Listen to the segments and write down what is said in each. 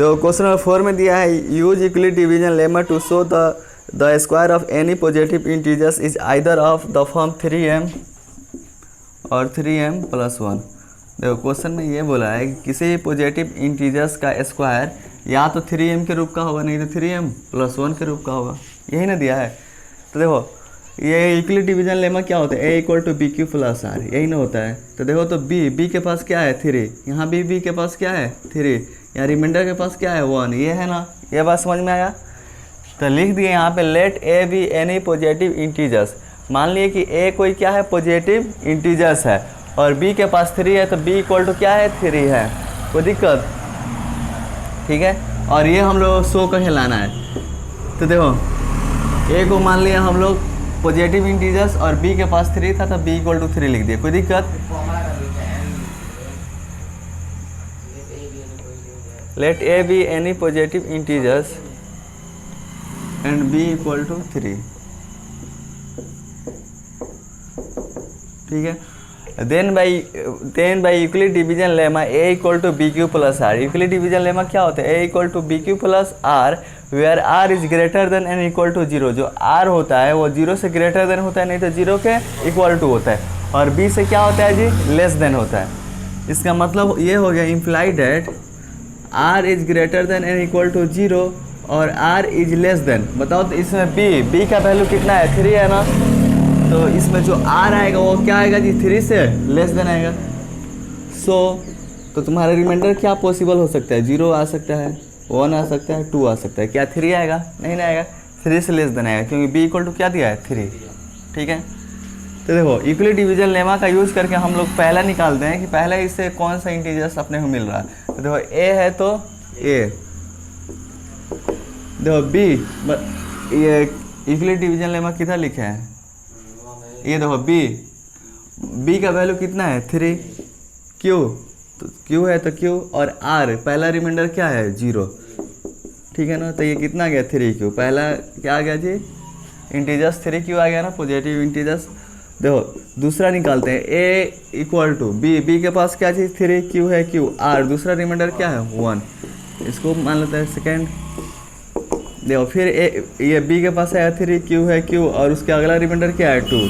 देखो question number 4 में दिया है use Euclid division lemma to show the square of any positive integers is either of the form 3m और 3m+1। देखो question में ये बोला है कि किसी भी पॉजिटिव इंटीजर्स का स्क्वायर या तो 3m के रूप का होगा, नहीं तो 3m+1 के रूप का होगा, यही ना दिया है। तो देखो ये यूक्लिड डिवीजन लेमा क्या होता है, a = bq + r, यही ना होता है। तो देखो तो b के पास क्या है 3, यहाँ b के पास क्या है 3, यहाँ रिमाइंडर के पास क्या है 1, ये है ना, ये बात समझ में आया। तो लिख दिए यहाँ पे let a be any positive integers. मान लिए कि a कोई क्या है पॉजिटिव इंटीजर्स है और b के पास 3 है, तो b = क्या है 3 है, कोई दिक्कत, ठीक है। और ये हम लोग शो कहीं लाना है। तो देखो a को मान लिया हम लोग पॉजिटिव इंटीजर्स और b के पास 3 था, तो b = 3 लिख दिया, कोई दिक्कत। Let a be any positive integers and b = 3, ठीक है। Then by Euclid division lemma a = bq + r। Euclid division lemma क्या होता है, a = bq + r where r is greater than and equal to 0। जो r होता है वो 0 से ग्रेटर देन होता है, नहीं तो 0 के इक्वल टू होता है, और b से क्या होता है जी, लेस देन होता है। इसका मतलब ये हो गया imply that r is greater than and equal to 0 और r इज लेस देन। बताओ तो इसमें b का वैल्यू कितना है 3 है ना, तो इसमें जो r आएगा वो क्या आएगा जी 3 से लेस देन आएगा। तो तुम्हारा रिमाइंडर क्या पॉसिबल हो सकता है, 0 आ सकता है, 1 आ सकता है, 2 आ सकता है, क्या 3 आएगा, नहीं ना आएगा, 3 से लेस देन आएगा, क्योंकि b = क्या दिया है 3, ठीक है। तो देखो यूक्लिड डिवीजन लेमा का यूज़ करके हम लोग पहला निकालते हैं कि पहला इससे कौन सा इंटीजर्स अपने को मिल रहा है। तो देखो a है तो a, देखो b, ये यूक्लिड डिवीजन लेमा कितना लिखे हैं, ये देखो b का वैल्यू कितना है 3, q तो q है तो q, और r पहला रिमाइंडर क्या है 0, ठीक है ना। तो ये कितना आ गया 3q, पहला क्या आ गया जी इंटीजर्स 3q आ गया ना, पॉजिटिव इंटीजर्स। देखो दूसरा निकालते हैं a = b के पास क्या चीज़ 3q है, q r दूसरा रिमाइंडर क्या है 1, इसको मान लेते हैं सेकेंड। देखो फिर ये b के पास है 3q है q और उसके अगला रिमाइंडर क्या है 2।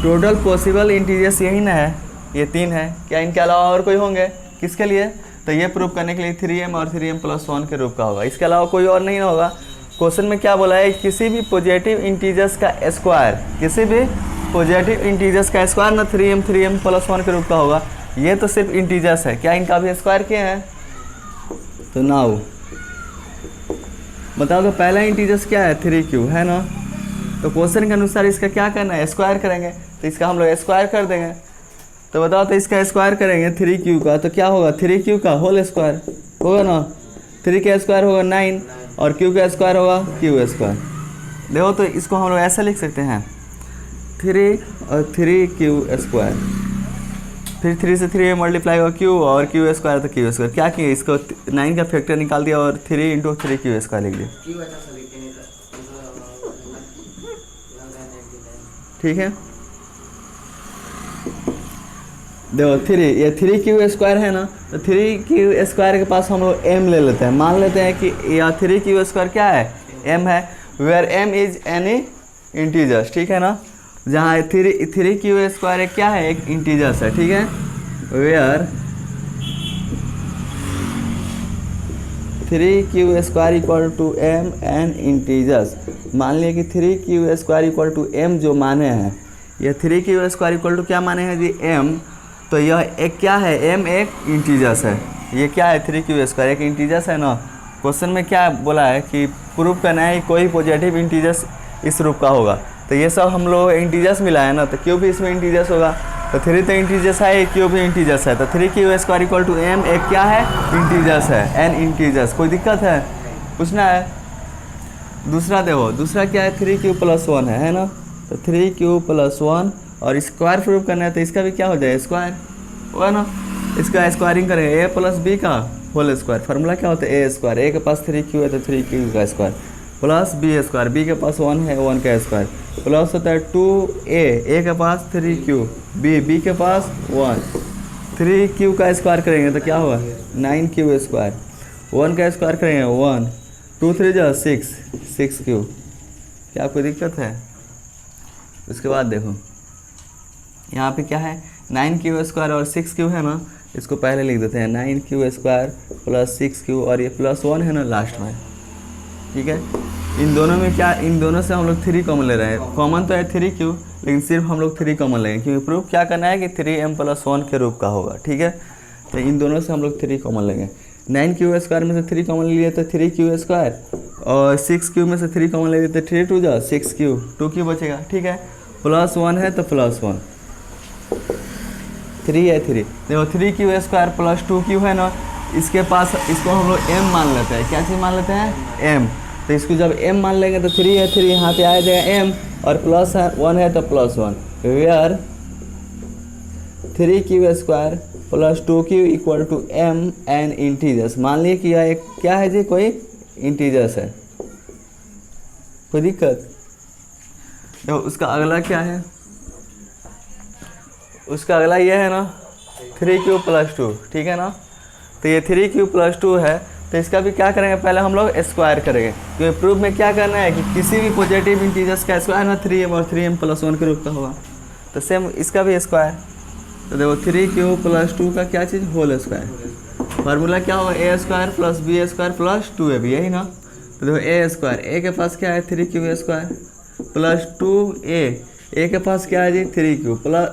टोटल पॉसिबल इंटीजर्स यही ना है, ये 3 है, क्या इनके अलावा और कोई होंगे, किसके लिए, तो ये प्रूव करने के लिए 3m और 3m+1 के रूप का होगा, इसके अलावा कोई और नहीं होगा। क्वेश्चन में क्या बोला है, किसी भी पॉजिटिव इंटीजर्स का स्क्वायर, किसी भी पॉजिटिव इंटीजर्स का स्क्वायर ना 3m+1 के रूप का होगा। ये तो सिर्फ इंटीजर्स है, क्या इनका भी स्क्वायर किए हैं, तो नाउ बताओ तो पहला इंटीजर्स क्या है 3q है ना। तो क्वेश्चन के अनुसार इसका क्या करना है, स्क्वायर करेंगे, तो इसका हम लोग स्क्वायर कर देंगे। तो बताओ तो इसका स्क्वायर करेंगे 3q का, तो क्या होगा 3q का होल स्क्वायर होगा ना, 3 का स्क्वायर होगा 9 और q का स्क्वायर होगा q²। देखो तो इसको हम लोग ऐसा लिख सकते हैं 3 और 3q², फिर 3 से 3 मल्टीप्लाई होगा q और q² तो q², क्या किया इसको 9 का फैक्टर निकाल दिया और 3 × 3q² लिख दिया, ठीक है। देखो 3, ये 3q² है ना, तो 3q² के पास हम लोग m ले लेते हैं, मान लेते हैं कि यह 3q² क्या है m है, where m is any integers, ठीक है ना। जहाँ 3q² क्या है, एक इंटीजर्स है, ठीक है, where 3q² = m an integers. मान लिया कि 3q² = m जो माने हैं, यह 3q² = क्या माने हैं जी m, तो यह एक क्या है m एक इंटीजर्स है, ये क्या है 3q² एक इंटीजर्स है ना। क्वेश्चन में क्या बोला है कि प्रूव करना है कोई पॉजिटिव इंटीजर्स इस रूप का होगा, तो ये सब हम लोग इंटीजर्स मिला है ना, तो q भी इसमें इंटीजर्स होगा, तो 3 तो इंटीजर्स है, q भी इंटीजर्स है, तो 3q² = m एक क्या है इंटीजर्स है, n इंटीजर्स, कोई दिक्कत है पूछना है। दूसरा देखो, दूसरा क्या है 3q+1 है ना, तो 3q+1 और स्क्वायर प्रूव करना है, तो इसका भी क्या हो जाए स्क्वायर होगा ना, इसका स्क्वायरिंग करेंगे a + b का होल स्क्वायर, फार्मूला क्या होता है a², a के पास 3q है तो 3q का स्क्वायर प्लस b², b के पास 1 है 1 का स्क्वायर प्लस होता है 2a के पास 3q, b के पास 1, 3q का स्क्वायर करेंगे तो क्या होगा 9q² 1 का स्क्वायर करेंगे 1, 2 3 जा 6 क्यू। क्या कोई दिक्कत है? उसके बाद देखो यहाँ पे क्या है 9 स्क्वायर और 6 है ना, इसको पहले लिख देते हैं 9 स्क्वायर प्लस 6 और ये +1 है ना लास्ट में, ठीक है। इन दोनों में क्या, इन दोनों से हम लोग 3 कॉमन ले रहे हैं। कॉमन तो है 3 लेकिन सिर्फ हम लोग 3 कॉमन लेंगे क्योंकि प्रूफ क्या करना है कि 3m + 1 के रूप का होगा, ठीक है। तो इन दोनों से हम लोग 3 कॉमन लेंगे। 9 स्क्वायर में से 3 कॉमन ले लिए तो 3 स्क्वायर, और 6 में से 3 कॉमन ले लिए तो 3 2 जा 6 2 बचेगा, ठीक है। +1 है तो +1, 3 है 3। देखो 3 स्क्वायर प्लस 2 है ना, इसके पास इसको हम लोग m मान लेते हैं। क्या चीज़ मान लेते हैं? m। तो इसको जब m मान लेंगे तो 3 है 3, यहाँ पे आ जाएगा m, और +1 है तो +1, where 3 square plus 2 equal to m an integers. मान लिए कि यह एक क्या है जी, कोई इंटीजर्स है, कोई दिक्कत? तो उसका अगला क्या है? उसका अगला ये है ना 3 + 2, ठीक है ना। तो ये 3 + 2 है, तो इसका भी क्या करेंगे, पहले हम लोग स्क्वायर करेंगे क्योंकि प्रूफ में क्या करना है कि किसी भी पॉजिटिव इंटीजर्स का स्क्वायर ना 3m और 3m + 1 के रूप का होगा। तो सेम इसका भी स्क्वायर। तो देखो 3 + 2 का क्या चीज़, होल स्क्वायर। फार्मूला क्या होगा, a² + b² + 2ab, यही ना। तो देखो a² के पास क्या है 3 स्क्वायर प्लस 2a के पास क्या है जी 3 प्लस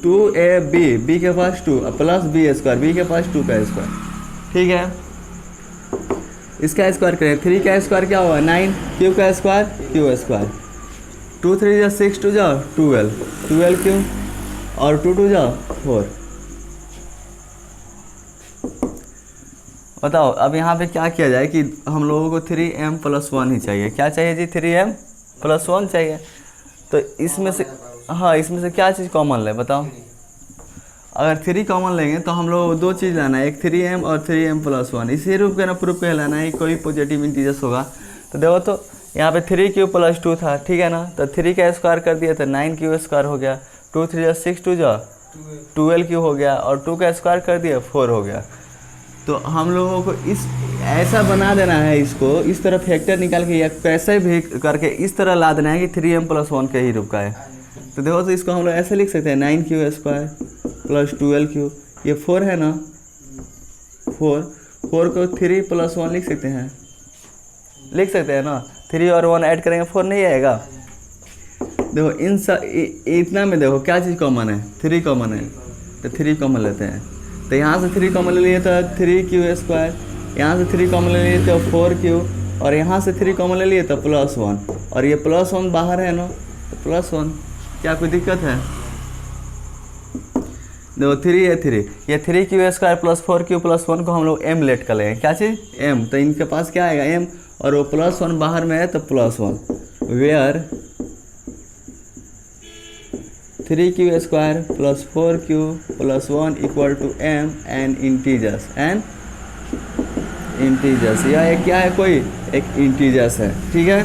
2ab, b के पास 2 प्लस b² के पास 2 का स्क्वायर, ठीक है। इसका स्क्वायर करें, 3 का स्क्वायर क्या होगा 9, q का स्क्वायर 2 3 जा 6 2 जा 12 क्यों, और 2 2 जा 4। बताओ अब यहाँ पे क्या किया जाए कि हम लोगों को 3m + 1 ही चाहिए। क्या चाहिए जी, 3m + 1 चाहिए। तो इसमें से, हाँ इसमें से क्या चीज़ कॉमन ले बताओ। अगर 3 कॉमन लेंगे तो हम लोग 2 चीज़ लाना है, एक 3m और 3m + 1। इसी रूप का ना प्रूफ के लाना है, कोई पॉजिटिव इंटीजर्स होगा। तो देखो तो यहाँ पे 3 + 2 था, ठीक है ना। तो 3 का स्क्वायर कर दिया तो 9 हो गया, 2 3 जा 6 2 जा 12 हो गया, और 2 का स्क्वायर कर दिया 4 हो गया। तो हम लोगों को इस ऐसा बना देना है, इसको इस तरह फैक्टर निकाल के या कैसे भी करके इस तरह ला देना है कि 3m + 1 के ही रूप का है। तो देखो तो इसको हम लोग ऐसे लिख सकते हैं 9 प्लस 12 ये 4 है ना, 4 को 3 + 1 लिख सकते हैं ना। 3 और 1 ऐड करेंगे 4 नहीं आएगा। देखो इतना में देखो क्या चीज़ कॉमन है, 3 कॉमन है, तो 3 कॉमन लेते हैं। तो यहाँ से 3 कॉमन ले लिए तो 3 यहाँ से 3 कॉमन ले लिए तो 4 और यहाँ से 3 कॉमन ले लिए तो +1, और ये +1 बाहर है ना, तो +1। क्या कोई दिक्कत है? देखो 3 है 3, ये 3 प्लस 4 + 1 को हम लोग m लेट कर लेंगे। क्या चीज़ m, तो इनके पास क्या आएगा m, और वो +1 बाहर में है तो +1, where 3 plus 4 + 1 equal to m an integers. यह एक क्या है, कोई एक इंटीजर्स है, ठीक है।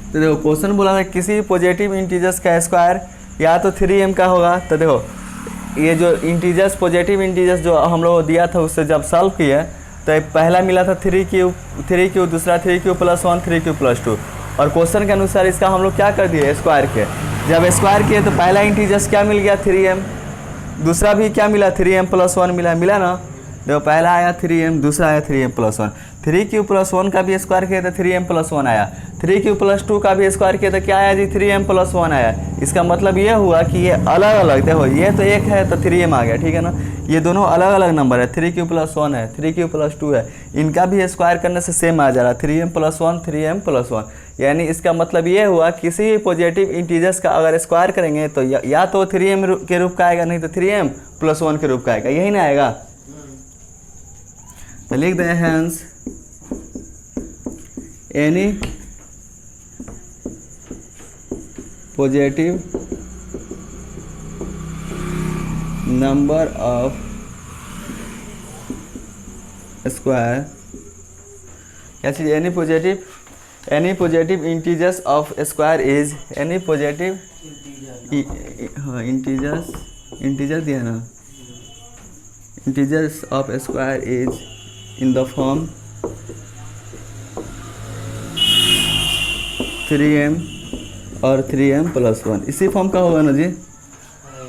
तो देखो क्वेश्चन बोला था किसी पॉजिटिव इंटीजर्स का स्क्वायर या तो 3m का होगा। तो देखो ये जो इंटीजर्स, पॉजिटिव इंटीजर्स जो हम लोग दिया था उससे जब सॉल्व किया तो पहला मिला था 3 दूसरा 3 + 1 3 + 2, और क्वेश्चन के अनुसार इसका हम लोग क्या कर दिए स्क्वायर के। जब स्क्वायर किए तो पहला इंटीजर्स क्या मिल गया 3m, दूसरा भी क्या मिला 3m + 1 मिला ना। देखो पहला आया 3m, दूसरा आया 3m + 1। 3 + 1 का भी स्क्वायर किया तो 3m + 1 आया। 3 + 2 का भी स्क्वायर किया तो क्या आया जी 3m + 1 आया। इसका मतलब ये हुआ कि ये अलग अलग, देखो ये तो एक है तो 3m आ गया, ठीक है ना। ये दोनों अलग अलग नंबर है, 3 + 1 है 3 + 2 है, इनका भी स्क्वायर करने से सेम आ जा रहा है 3m + 1 3m + 1। यानी इसका मतलब ये हुआ किसी भी पॉजिटिव इंटीजर्स का अगर स्क्वायर करेंगे तो या तो 3m के रूप का आएगा, नहीं तो 3m + 1 के रूप का आएगा, यही ना आएगा। तो लिख दें hence any positive number of square, क्या चीज़ any positive integers of square is any positive हाँ इंटीजर दिया ना, integers of square is in the form 3m और 3m+1, इसी फॉर्म का होगा ना जी,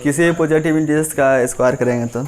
किसी भी पॉजिटिव इंटीजर्स का स्क्वायर करेंगे तो